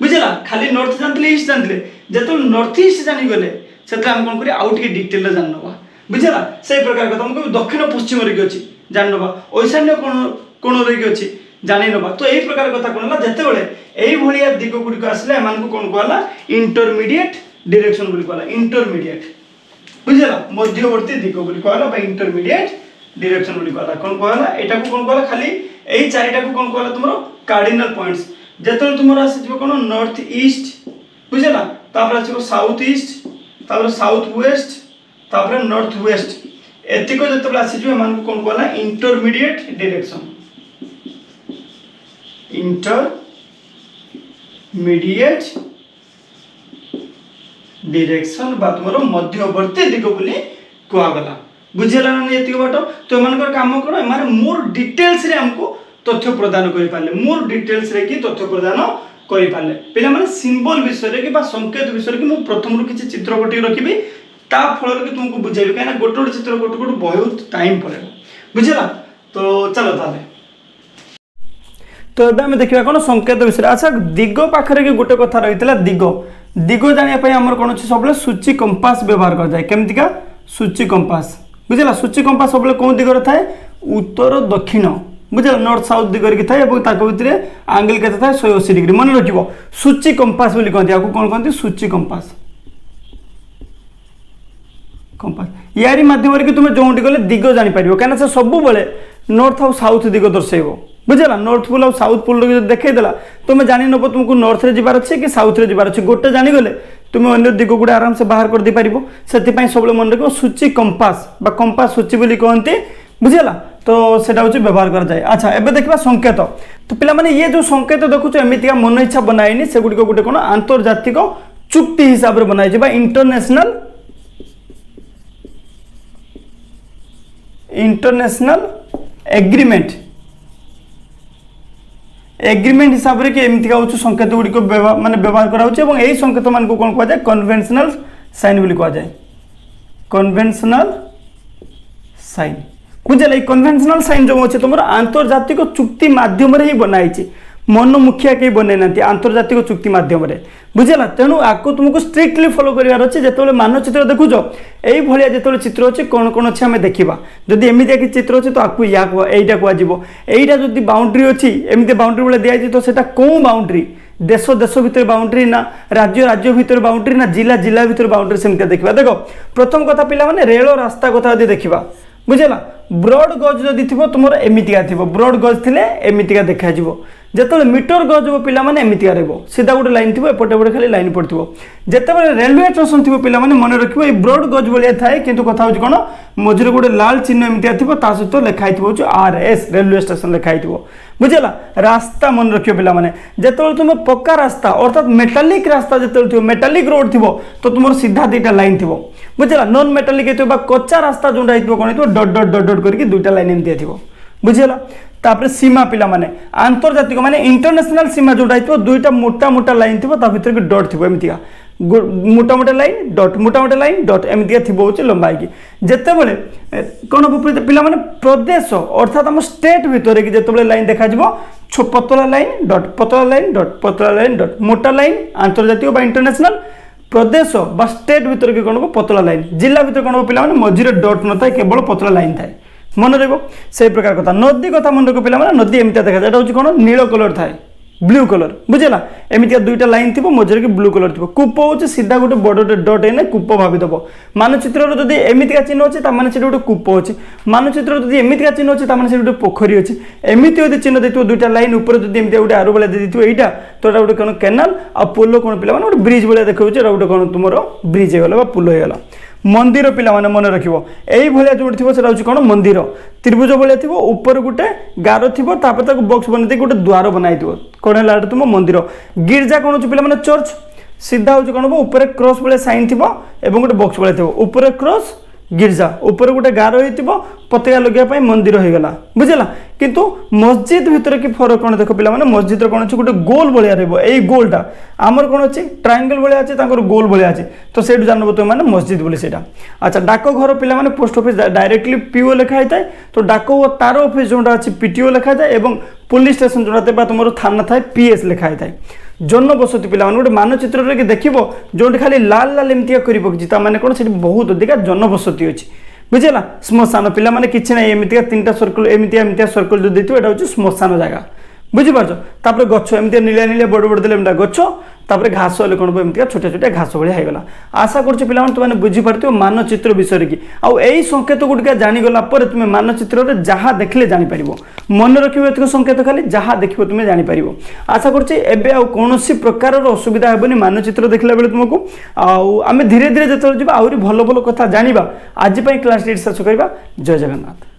बुझेगा, खाली नॉर्थ जानते ईस्ट जानते जो नॉर्थ ईस्ट जानीगले से आम कौन कर आउ टे डिटेल जान नवा बुझेगा। से प्रकार कथा मुझे दक्षिण पश्चिम रही अच्छी जान नवा, ईशान्य कोण रही अच्छी जानी नवा। तो यही प्रकार कथा कौन है जिते बड़े यही दिग गुड़िक आसले एम कौन कहला इंटरमीडिएट डायरेक्शन बोली कहला, इंटरमीडिएट बुझेगा मध्यवर्ती दिग बोली कहला इंटरमीडिएट डायरेक्शन बोली कहला। कौन कहला एटा को कौन कहला खाली यही चारिटा को कौन कहला तुम कार्डिनल पॉइंट्स। जिते तुम आसी कौन नॉर्थ ईस्ट बुझेगा, तापर आसो साउथ ईस्ट, तापर साउथ वेस्ट, तापर नॉर्थ वेस्ट, एतिक जो आसी कौन कहला इंटरमीडिएट डायरेक्शन, इंटरमीडिएट डायरेक्शन बा तुम मध्यवर्ती दिग बोली कहगला बुझेगा ना ये बाट। तो एम कम कौन एम मोर डिटेल्स रे हमको तथ्य प्रदान कर पारे, मोर डिटेल्स रे कि तथ्य प्रदान कर पारे पिला माने सिंबल विषय कि संकेत विषय कि मुझे प्रथम किसी चित्र कटी रखी ता फल कि तुमको बुझेबी कहीं गोटे गोटे चित्र गोटे गोटे बहुत टाइम पड़े बुझेगा। तो चलो ताले तो आम देखा कौन संकेत विषय। अच्छा दिग पाखे कि गोटे कथा रही है दिग, दिग जानापी आम कौन अच्छे सब सूची कंपास व्यवहार कराए, केमतिका सूची कंपास बुझेगा। सूची कंपास सब कौन दिगरे थाए उत्तर दक्षिण बुझेगा, नॉर्थ साउथ दिगरे की थाए भितर आंगल के 180 डिग्री मन रखिए। सूची कंपास बोली कहते हैं, कौन कहते सूची कंपास, कंपास यारी माध्यम कि तुम जो गले दिग जापर कहीं सब नॉर्थ आउ साउथ दिग दर्शेब बुझेगा नॉर्थ पोल और साउथ पोल देखईदेला तुम जान नब तुमको नॉर्थ रे जीवार अच्छे कि साउथ रे जीवार अच्छे गोटे जानीगले तुम अन्य दिग गुड़ा आराम से बाहर कर दे पार से सब मन रख सूची कंपास बा कंपास सूची बोली कहते बुझेगा तो सेटा हूँ व्यवहार करा जाए। अच्छा एबे देखा संकेत तो पिला माने ये जो संकेत देखुच एमतीका मन इच्छा बनाईनी से गुड़िक गोटे कौन आंतर्जातिक चुक्ति हिसाब से बनाई इंटरनेशनल एग्रीमेंट हिसाब से कि एमतीका हूँ संकेत गुड़िक माने व्यवहार करा यही संकेत मान को कौन कहुए कन्वेंशनल साइन बोली कहुए कन्वेंशनल साइन बुझे ये कन्वेंशनल साइन जो अच्छे तुम आंतर्जातिक चुक्ति मध्यम ही बनाई मन मुखिया कहीं बनई ना आंतर्जातिक चुक्ति मध्यम बुझेगा तेणु आपको तुमको स्ट्रिक्टली फॉलो करार अच्छे जो मानचित्र देखुच यही भाया जो चित्र अच्छे कौन कौन अच्छे आम देखा जदि एमती कि चित्र अच्छे तो आपको या यहीटा कहुईटा जब बाउंड्री अच्छी एमती बाउंड्री भाई दिखाई तो सेटा कौ बाउंड्री देश देश भितर बाउंड्री ना राज्य राज्य भितर बाउंड्री ना जिला जिला भितर बाउंड्री सेमती देखा देख प्रथम कथा पिला रेल रास्ता कथा यदि देखा बुझेगा ब्रॉड गज जदि थी तुम एमतीका थी ब्रॉड गज थे एमतीका देखा जो मीटर गज हो पिला एमतीका रहा सीधा गोटे लाइन थी एपटे एपटे खाली लाइन पड़ो जिते रेलवे स्टेशन थी पिला मन रखिए ये ब्रॉड गज भाया थाए कि कथा हूँ कौन मझे गोटे लाल चिन्ह एमतीका थी सहित लिखाई RS रेलवे स्टेशन लिखाई बुझेगा रास्ता मन रखियो पिला माने जेतोल तुम पक्का रास्ता अर्थात मेटालिक रास्ता जेतोल थियो मेटालिक रोड थियो तो तुम सीधा दुईटा लाइन थियो बुझेगा नॉन मेटालिक हेतु कच्चा रास्ता जोटा हेतु कोन हेतु डॉट डॉट डॉट डॉट करके दुईटा लाइन एमती थियो बुझेगा तापर सीमा पिला माने आंतर्जातिक माने इंटरनेशनल सीमा जोटा हेतु दुईटा मोटा मोटा लाइन थियो ता भीतर के डॉट थियो एमतीका मोटा मोटा लाइन डॉट एमती थी लंबाई की जिते बड़े कौन हम पिला प्रदेश अर्थात आम स्टेट भितर कि जिते लाइन देखा पतला लाइन डॉट मोटा लाइन आंतर्जातिक इंटरनेशनल प्रदेश बा स्टेट भितर कि कौन पतला लाइन जिला भितर कौन पिला मझे डॉट न था केवल पतला लाइन थाए मन रही प्रकार कथा नदी कथा मन रख पिला नदी एमती देखा हूँ कौन नील कलर थाए ब्लू कलर बुझेगा एमती दुईटा लाइन थी मझे कि ब्लू कलर थी कूप हूँ सीधा गोटे बड़ डट है कूप भाविदेव मानचित्र जब एमतीका चिन्ह अच्छे से गोटे कूप अच्छे मानचित्र जब एमतीका चिन्ह अच्छे से गोटे पोखरी अच्छे एमती यदि चिन्ह देखो दुईटा लाइन ऊपर जब एमती गोटे आरो भाया देखो यहाँ तो गोटे कौन केनाल आ पोल कौन पिला गोटे ब्रिज भाया देखा गोटे कौन तुम ब्रिज होगा पुल होगा मंदिर पिला माने मन रखिबो एई भलिया जोड थिबो सेटा होची कोन मंदिर त्रिभुज भलिया थिबो ऊपर गुटे गारो थिबो तापर ताको बॉक्स बनै दे गुटे द्वार बनाइ दिबो कोन लाड तुम मंदिर गिरजा कोन होची पिला माने चर्च सीधा होची कोन ऊपर क्रॉस भलिया साइन थिबो एवं गुटे बॉक्स भलिया थिबो ऊपर क्रॉस गिरजा ऊपर गोटे गारो होइतिबो पताका लगे मंदिर हो गला बुझला किंतु मस्जिद भितर की फरक कौन देख पिला मस्जिद कौन अच्छे गोटे गोल भाया रही गोलटा आमर कौन अच्छे ट्रायंगल भाया अच्छे गोल भाया अच्छे तो से जानब तुम मैंने मस्जिद बोली से अच्छा डाक घर पिला पोस्ट ऑफिस डायरेक्टली पीओ लिखाई थाए तो डाक तार ऑफिस जोटा अच्छे पीटीओ लिखाई थाए और पुलिस स्टेशन जोटा तुम थाना थाए PS लिखाई थाए जनबसती पिला गोटे मानचित्र कि देखो जो खाली लाल लाल एमती कर मैंने कौन से बहुत अधिका जनबसती अच्छी बुझेगा श्मशान पिला माने किसी ना एमती 3टा सर्कल एमती सर्कल जो देखिए यहाँ हूँ श्मशान जगह बुझीपार तापर गछ एमती नीलिया नीलिया बड़ बड़ देले गछ तापर घास हेल्ले कौन एमती छोटे छोटे घास भाया होगा आशा कर तुमने बुझीपार मानचित्र विषय की आउ यही संकेत गुड़िका जानीगला तुम मानचित्र जहाँ देखले जापर मन रखिए संकेत खाली जहाँ देख तुम्हें जापर आशा कर कौन प्रकार असुविधा हेनी मानचित्र देखला बेले तुमको आम धीरे धीरे जो आहरी भल भल कथा जाना आज क्लास शेष करवा जय जगन्नाथ।